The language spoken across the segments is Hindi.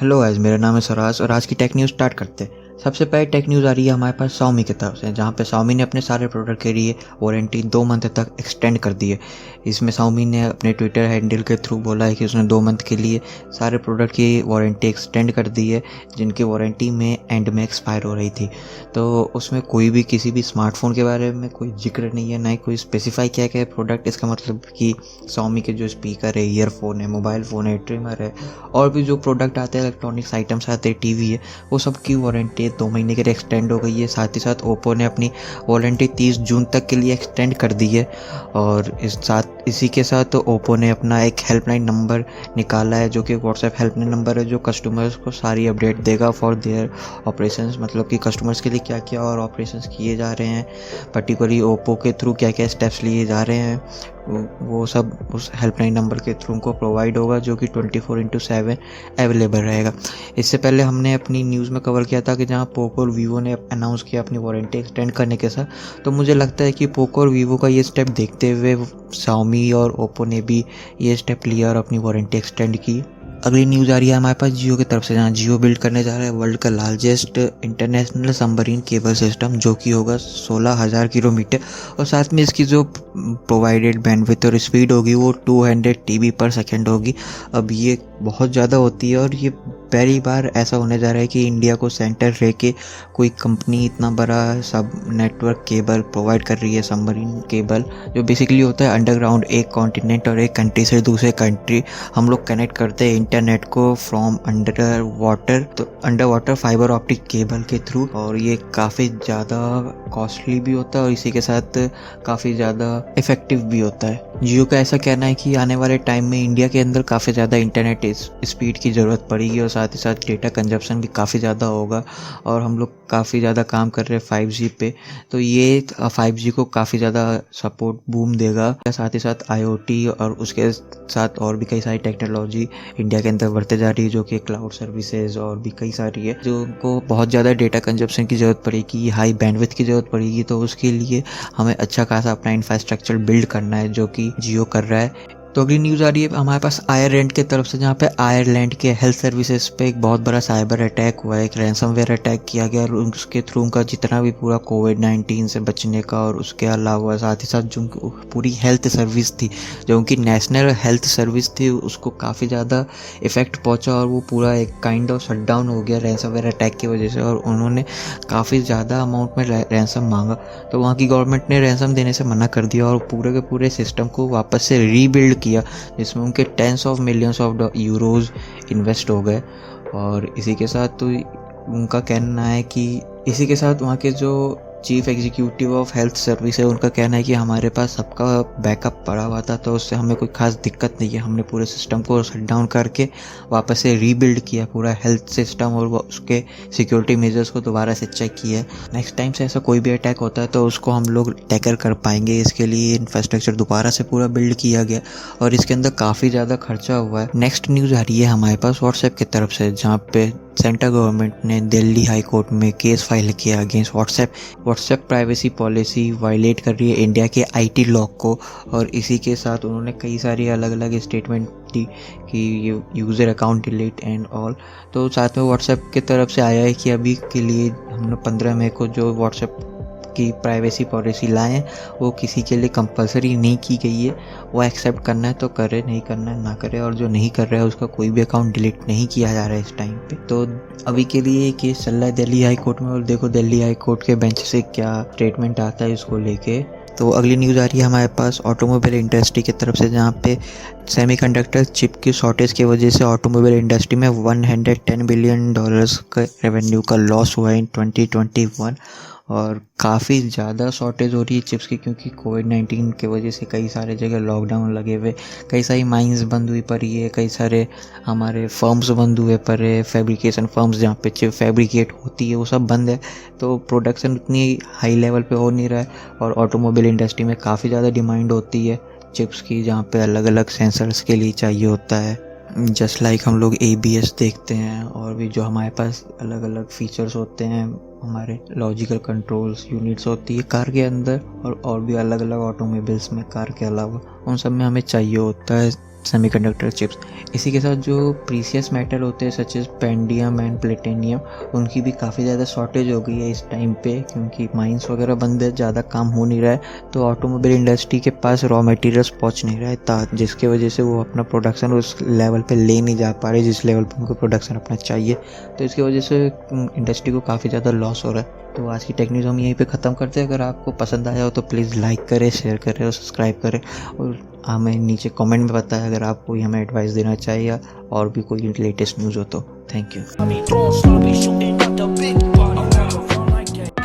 हेलो गाइस, मेरा नाम है स्वराज और आज की टेक न्यूज़ स्टार्ट करते हैं। सबसे पहले टेक न्यूज़ आ रही है हमारे पास Xiaomi की तरफ से, जहाँ पे Xiaomi ने अपने सारे प्रोडक्ट के लिए वारंटी 2 मंथ तक एक्सटेंड कर दी है। इसमें Xiaomi ने अपने ट्विटर हैंडल के थ्रू बोला है कि उसने 2 मंथ के लिए सारे प्रोडक्ट की वारंटी एक्सटेंड कर दी है, जिनकी वारंटी में एंड में एक्सपायर हो रही थी। तो उसमें कोई भी किसी भी स्मार्टफोन के बारे में कोई जिक्र नहीं है, ना ही कोई स्पेसिफाई किया गया है प्रोडक्ट। इसका मतलब कि Xiaomi के जो स्पीकर है, ईयरफोन है, मोबाइल फ़ोन है, ट्रिमर है और भी जो प्रोडक्ट आते हैं, इलेक्ट्रॉनिक्स आइटम्स आते हैं, टीवी है, वो सब की वारंटी 2 महीने के लिए एक्सटेंड हो गई है। साथ ही साथ ओप्पो ने अपनी वारंटी 30 जून तक के लिए एक्सटेंड कर दी है। और इसी के साथ ओप्पो ने अपना एक हेल्पलाइन नंबर निकाला है, जो कि व्हाट्सएप हेल्पलाइन नंबर है, जो कस्टमर्स को सारी अपडेट देगा फॉर देयर ऑपरेशंस। मतलब कि कस्टमर्स के लिए क्या क्या और ऑपरेशंस किए जा रहे हैं, पर्टिकुलरली ओप्पो के थ्रू क्या क्या स्टेप्स लिए जा रहे हैं, वो सब उस हेल्पलाइन नंबर के थ्रू उनको प्रोवाइड होगा, जो कि 24/7 अवेलेबल रहेगा। इससे पहले हमने अपनी न्यूज़ में कवर किया था कि जहां पोको और वीवो ने अनाउंस किया अपनी वारंटी एक्सटेंड करने के साथ। तो मुझे लगता है कि पोको और वीवो का ये स्टेप देखते हुए Xiaomi और ओप्पो ने भी ये स्टेप लिया और अपनी वारंटी एक्सटेंड की। अगली न्यूज़ आ रही है हमारे पास जियो की तरफ से, जहाँ जियो बिल्ड करने जा रहा है वर्ल्ड का largest international submarine cable system, जो कि होगा 16,000 किलोमीटर। और साथ में इसकी जो प्रोवाइडेड बैंडविड्थ और स्पीड होगी वो 200 TB/सेकंड होगी। अब ये बहुत ज़्यादा होती है और ये पहली बार ऐसा होने जा रहा है कि इंडिया को सेंटर रह के कोई कंपनी इतना बड़ा सब नेटवर्क केबल प्रोवाइड कर रही है, सबमरीन केबल, जो बेसिकली होता है अंडरग्राउंड एक कॉन्टिनेंट और एक कंट्री से दूसरे कंट्री हम लोग कनेक्ट करते हैं इंटरनेट को फ्रॉम अंडर वाटर, तो under water fibre optic cable के थ्रू। और ये काफ़ी ज़्यादा कॉस्टली भी होता है और इसी के साथ काफ़ी ज़्यादा इफ़ेक्टिव भी होता है। जियो का ऐसा कहना है कि आने वाले टाइम में इंडिया के अंदर काफ़ी ज़्यादा इंटरनेट स्पीड की ज़रूरत पड़ेगी और साथ ही साथ डेटा कंजप्शन भी काफ़ी ज़्यादा होगा। और हम लोग काफ़ी ज़्यादा काम कर रहे हैं 5G पे, तो ये 5G को काफ़ी ज़्यादा सपोर्ट बूम देगा। साथ ही साथ IoT और उसके साथ और भी कई सारी टेक्नोलॉजी इंडिया के अंदर बढ़ते जा रही है, जो कि क्लाउड सर्विसेज और भी कई सारी है, जो को बहुत ज़्यादा डेटा कंजप्शन की ज़रूरत पड़ेगी, हाई बैंडविड्थ की ज़रूरत पड़ेगी। तो उसके लिए हमें अच्छा खासा अपना इंफ्रास्ट्रक्चर बिल्ड करना है, जो कि जियो कर रहा है। तो अगली न्यूज़ आ रही है हमारे पास आयरलैंड की तरफ से, जहाँ पे आयरलैंड के हेल्थ सर्विसेज पे एक बहुत बड़ा साइबर अटैक हुआ है, एक रैंसमवेयर अटैक किया गया और उसके थ्रू उनका जितना भी पूरा कोविड-19 से बचने का और उसके अलावा साथ ही साथ जो पूरी हेल्थ सर्विस थी, जो उनकी नेशनल हेल्थ सर्विस थी, उसको काफ़ी ज़्यादा इफेक्ट पहुंचा और वो पूरा एक काइंड ऑफ शटडाउन हो गया रैंसमवेयर अटैक की वजह से। और उन्होंने काफ़ी ज़्यादा अमाउंट में रैंसम मांगा, तो वहाँ की गवर्नमेंट ने रैंसम देने से मना कर दिया और पूरे के पूरे सिस्टम को वापस से रीबिल्ड किया, जिसमें उनके tens of millions of euros invest हो गए। और इसी के साथ तो उनका कहना है कि इसी के साथ वहाँ के जो chief executive of health service है, उनका कहना है कि हमारे पास सबका बैकअप पड़ा हुआ था, तो उससे हमें कोई खास दिक्कत नहीं है। हमने पूरे सिस्टम को शट डाउन करके वापस से रीबिल्ड किया पूरा हेल्थ सिस्टम और उसके सिक्योरिटी मेजर्स को दोबारा से चेक किया। नेक्स्ट टाइम से ऐसा कोई भी अटैक होता है तो उसको हम लोग टैकल कर पाएंगे। इसके लिए इंफ्रास्ट्रक्चर दोबारा से पूरा बिल्ड किया गया और इसके अंदर काफ़ी ज़्यादा खर्चा हुआ है। नेक्स्ट न्यूज़ आ रही है हमारे पास व्हाट्सएप की तरफ से, जहाँ पे सेंट्रल गवर्नमेंट ने दिल्ली हाई कोर्ट में केस फाइल किया against WhatsApp privacy policy violate कर रही है इंडिया के IT लॉ को। और इसी के साथ उन्होंने कई सारी अलग अलग स्टेटमेंट दी कि user account delete and all. तो साथ में व्हाट्सएप की तरफ से आया है कि अभी के लिए हमने 15 मई को जो व्हाट्सएप की प्राइवेसी पॉलिसी लाएं, वो किसी के लिए कंपलसरी नहीं की गई है। वो एक्सेप्ट करना है तो करे, नहीं करना है ना करे, और जो नहीं कर रहा है उसका कोई भी अकाउंट डिलीट नहीं किया जा रहा है इस टाइम पे। तो अभी के लिए केस चल रहा है दिल्ली हाई कोर्ट में और देखो दिल्ली हाई कोर्ट के बेंच से क्या स्टेटमेंट आता है इसको लेके। तो अगली न्यूज़ आ रही है हमारे पास ऑटोमोबाइल इंडस्ट्री की तरफ से, जहाँ पे सेमीकंडक्टर चिप की शॉर्टेज की वजह से ऑटोमोबाइल इंडस्ट्री में $110 बिलियन का रेवेन्यू का लॉस हुआ है इन 2021। और काफ़ी ज़्यादा शॉर्टेज हो रही है चिप्स की, क्योंकि कोविड-19 की वजह से कई सारे जगह लॉकडाउन लगे हुए, कई सारी माइंस बंद हुई पड़ी है, कई सारे हमारे फर्म्स बंद हुए पड़े, फैब्रिकेशन फर्म्स जहाँ पे चिप फैब्रिकेट होती है वो सब बंद है। तो प्रोडक्शन उतनी हाई लेवल पे हो नहीं रहा है और ऑटोमोबाइल इंडस्ट्री में काफ़ी ज़्यादा डिमांड होती है चिप्स की, जहाँ पे अलग अलग सेंसर्स के लिए चाहिए होता है। जस्ट लाइक हम लोग ABS देखते हैं और भी जो हमारे पास अलग अलग फीचर्स होते हैं, हमारे लॉजिकल कंट्रोल्स यूनिट्स होती है कार के अंदर और भी अलग अलग ऑटोमोबाइल्स में कार के अलावा, उन सब में हमें चाहिए होता है सेमीकंडक्टर चिप्स। इसी के साथ जो प्रीसियस मेटल होते हैं सच एज पेंडियम एंड प्लेटिनियम, उनकी भी काफ़ी ज़्यादा शॉर्टेज हो गई है इस टाइम पे, क्योंकि माइंस वगैरह बंद है, ज़्यादा काम हो नहीं रहा है, तो ऑटोमोबाइल इंडस्ट्री के पास रॉ मटेरियल्स पहुंच नहीं रहा है, जिसके वजह से वो अपना प्रोडक्शन उस लेवल पे ले नहीं जा पा रहे जिस लेवल पे उनको प्रोडक्शन अपना चाहिए। तो इसकी वजह से इंडस्ट्री को काफ़ी ज़्यादा लॉस हो रहा है। तो आज की टेक न्यूज़ हम यहीं पे ख़त्म करते हैं। अगर आपको पसंद आया हो तो प्लीज़ लाइक करें, शेयर करें और सब्सक्राइब करें, और हमें नीचे कमेंट में बताएं अगर आप कोई हमें एडवाइस देना चाहिए या और भी कोई लेटेस्ट न्यूज़ हो तो। Thank you.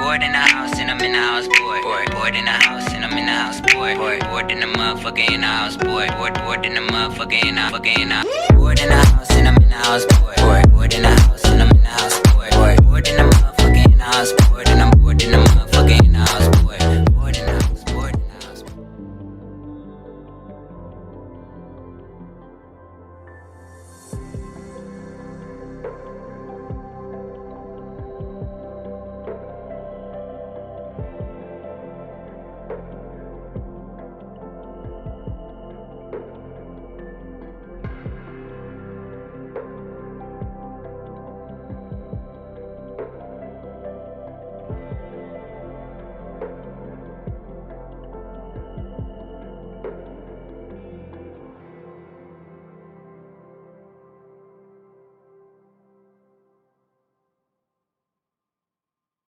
Bored in the house and I'm in the house, bored. Bored in the house and I'm in the house, bored. Bored in the motherfucker in the house, bored. Bored in the motherfucker in the fucking in the. Bored in the house and I'm in the house, bored. Bored in the house and I'm in the house, bored. Bored in the motherfucker in the house, bored.